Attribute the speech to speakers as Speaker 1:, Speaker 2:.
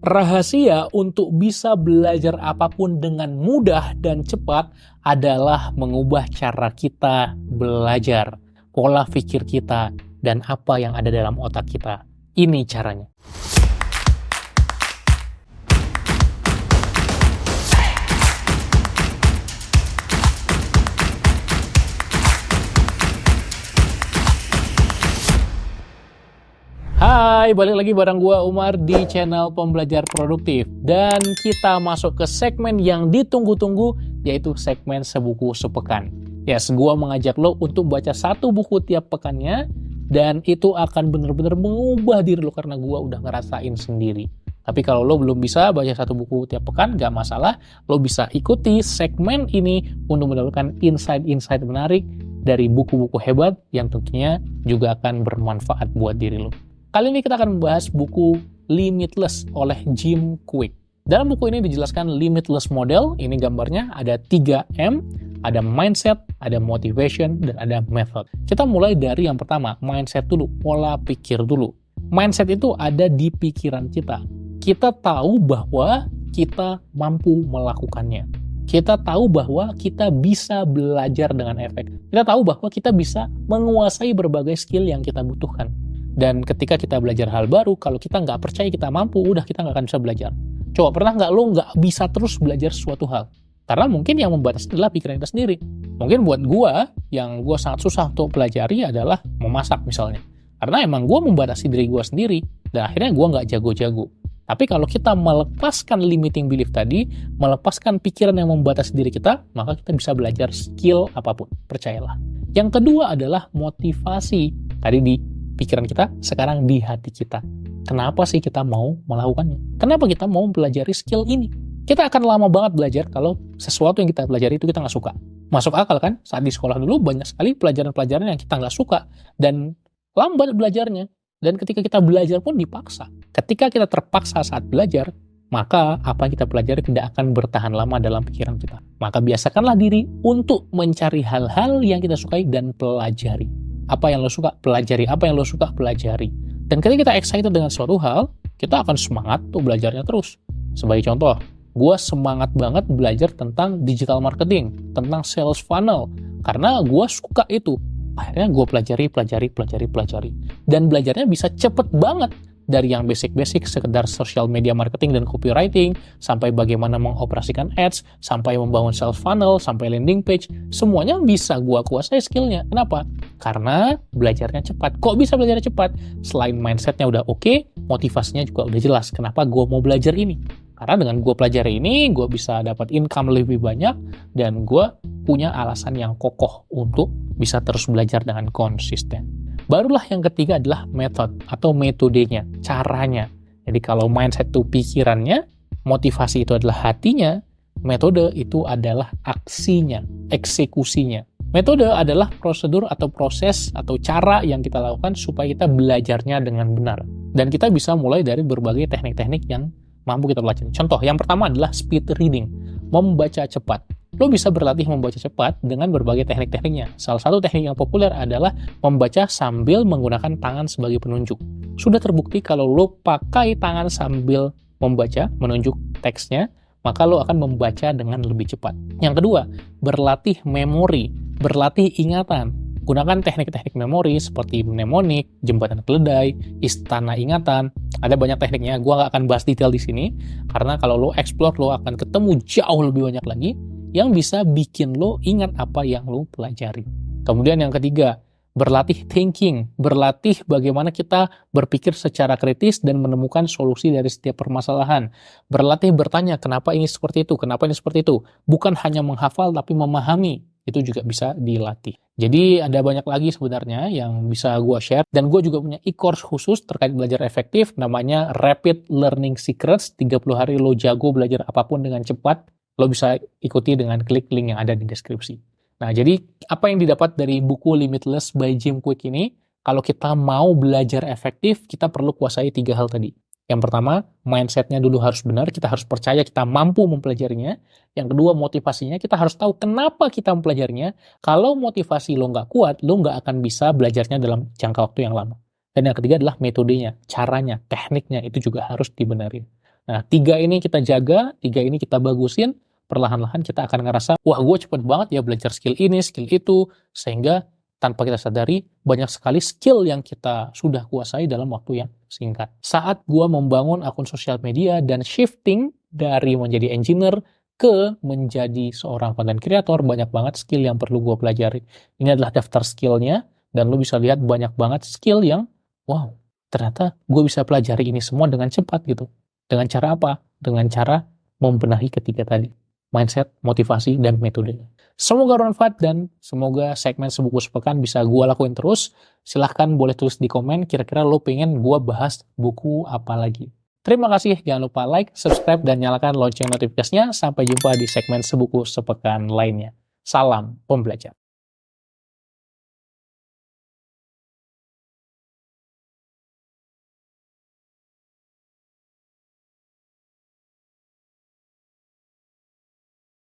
Speaker 1: Rahasia untuk bisa belajar apapun dengan mudah dan cepat adalah mengubah cara kita belajar, pola pikir kita, dan apa yang ada dalam otak kita. Ini caranya. Hai, balik lagi bareng gua Umar di channel Pembelajar Produktif. Dan kita masuk ke segmen yang ditunggu-tunggu, yaitu segmen sebuku sepekan. Yes, gua mengajak lo untuk baca satu buku tiap pekannya, dan itu akan bener-bener mengubah diri lo karena gua udah ngerasain sendiri. Tapi kalau lo belum bisa baca satu buku tiap pekan, gak masalah. Lo bisa ikuti segmen ini untuk mendapatkan insight-insight menarik dari buku-buku hebat yang tentunya juga akan bermanfaat buat diri lo. Kali ini kita akan membahas buku Limitless oleh Jim Kwik. Dalam buku ini dijelaskan Limitless Model, ini gambarnya ada 3M, ada mindset, ada motivation, dan ada method. Kita mulai dari yang pertama, mindset dulu, pola pikir dulu. Mindset itu ada di pikiran kita. Kita tahu bahwa kita mampu melakukannya. Kita tahu bahwa kita bisa belajar dengan efektif. Kita tahu bahwa kita bisa menguasai berbagai skill yang kita butuhkan. Dan ketika kita belajar hal baru, kalau kita nggak percaya kita mampu, udah kita nggak akan bisa belajar. Coba pernah nggak lo nggak bisa terus belajar suatu hal? Karena mungkin yang membatasi adalah pikiran kita sendiri. Mungkin buat gua, yang gua sangat susah untuk pelajari adalah memasak misalnya. Karena emang gua membatasi diri gua sendiri, dan akhirnya gua nggak jago-jago. Tapi kalau kita melepaskan limiting belief tadi, melepaskan pikiran yang membatasi diri kita, maka kita bisa belajar skill apapun, percayalah. Yang kedua adalah motivasi. Tadi di pikiran kita, sekarang di hati kita. Kenapa sih kita mau melakukannya? Kenapa kita mau mempelajari skill ini? Kita akan lama banget belajar kalau sesuatu yang kita pelajari itu kita nggak suka. Masuk akal kan? Saat di sekolah dulu banyak sekali pelajaran-pelajaran yang kita nggak suka dan lambat belajarnya. Dan ketika kita belajar pun dipaksa. Ketika kita terpaksa saat belajar, maka apa yang kita pelajari tidak akan bertahan lama dalam pikiran kita. Maka biasakanlah diri untuk mencari hal-hal yang kita sukai dan pelajari. Apa yang lo suka, pelajari. Apa yang lo suka, pelajari. Dan ketika kita excited dengan suatu hal, kita akan semangat untuk belajarnya terus. Sebagai contoh, gue semangat banget belajar tentang digital marketing, tentang sales funnel. Karena gue suka itu. Akhirnya gue pelajari. Dan belajarnya bisa cepet banget. Dari yang basic-basic, sekedar social media marketing dan copywriting, sampai bagaimana mengoperasikan ads, sampai membangun sales funnel, sampai landing page, semuanya bisa gua kuasai skillnya. Kenapa? Karena belajarnya cepat. Kok bisa belajarnya cepat? Selain mindsetnya udah oke, motivasinya juga udah jelas. Kenapa gua mau belajar ini? Karena dengan gua pelajari ini, gua bisa dapat income lebih banyak, dan gua punya alasan yang kokoh untuk bisa terus belajar dengan konsisten. Barulah yang ketiga adalah method atau metodenya, caranya. Jadi kalau mindset itu pikirannya, motivasi itu adalah hatinya, metode itu adalah aksinya, eksekusinya. Metode adalah prosedur atau proses atau cara yang kita lakukan supaya kita belajarnya dengan benar. Dan kita bisa mulai dari berbagai teknik-teknik yang mampu kita pelajari. Contoh, yang pertama adalah speed reading, membaca cepat. Lo bisa berlatih membaca cepat dengan berbagai teknik-tekniknya. Salah satu teknik yang populer adalah membaca sambil menggunakan tangan sebagai penunjuk. Sudah terbukti kalau lo pakai tangan sambil membaca, menunjuk teksnya, maka lo akan membaca dengan lebih cepat. Yang kedua, berlatih memori, berlatih ingatan. Gunakan teknik-teknik memori seperti mnemonik, jembatan keledai, istana ingatan. Ada banyak tekniknya, gue nggak akan bahas detail di sini, karena kalau lo explore, lo akan ketemu jauh lebih banyak lagi yang bisa bikin lo ingat apa yang lo pelajari. Kemudian yang ketiga, berlatih thinking, berlatih bagaimana kita berpikir secara kritis dan menemukan solusi dari setiap permasalahan. Berlatih bertanya, kenapa ini seperti itu, kenapa ini seperti itu. Bukan hanya menghafal, tapi memahami. Itu juga bisa dilatih. Jadi ada banyak lagi sebenarnya yang bisa gue share. Dan gue juga punya e-course khusus terkait belajar efektif, namanya Rapid Learning Secrets. 30 hari lo jago belajar apapun dengan cepat. Lo bisa ikuti dengan klik link yang ada di deskripsi. Nah, jadi apa yang didapat dari buku Limitless by Jim Kwik ini, kalau kita mau belajar efektif, kita perlu kuasai 3 hal tadi. Yang pertama, mindsetnya dulu harus benar, kita harus percaya kita mampu mempelajarinya. Yang kedua, motivasinya, kita harus tahu kenapa kita mempelajarinya. Kalau motivasi lo nggak kuat, lo nggak akan bisa belajarnya dalam jangka waktu yang lama. Dan yang ketiga adalah metodenya, caranya, tekniknya, itu juga harus dibenarin. Nah, 3 ini kita jaga, 3 ini kita bagusin, perlahan-lahan kita akan ngerasa, wah gue cepet banget ya belajar skill ini, skill itu, sehingga tanpa kita sadari, banyak sekali skill yang kita sudah kuasai dalam waktu yang singkat. Saat gue membangun akun sosial media dan shifting dari menjadi engineer ke menjadi seorang content creator, banyak banget skill yang perlu gue pelajari. Ini adalah daftar skillnya, dan lo bisa lihat banyak banget skill yang, wow, ternyata gue bisa pelajari ini semua dengan cepat gitu. Dengan cara apa? Dengan cara membenahi ketiga tadi. Mindset, motivasi, dan metode. Semoga bermanfaat dan semoga segmen sebuku sepekan bisa gue lakuin terus. Silahkan boleh tulis di komen kira-kira lo pengen gue bahas buku apa lagi. Terima kasih, jangan lupa like, subscribe, dan nyalakan lonceng notifikasinya. Sampai jumpa di segmen sebuku sepekan lainnya. Salam pembelajar.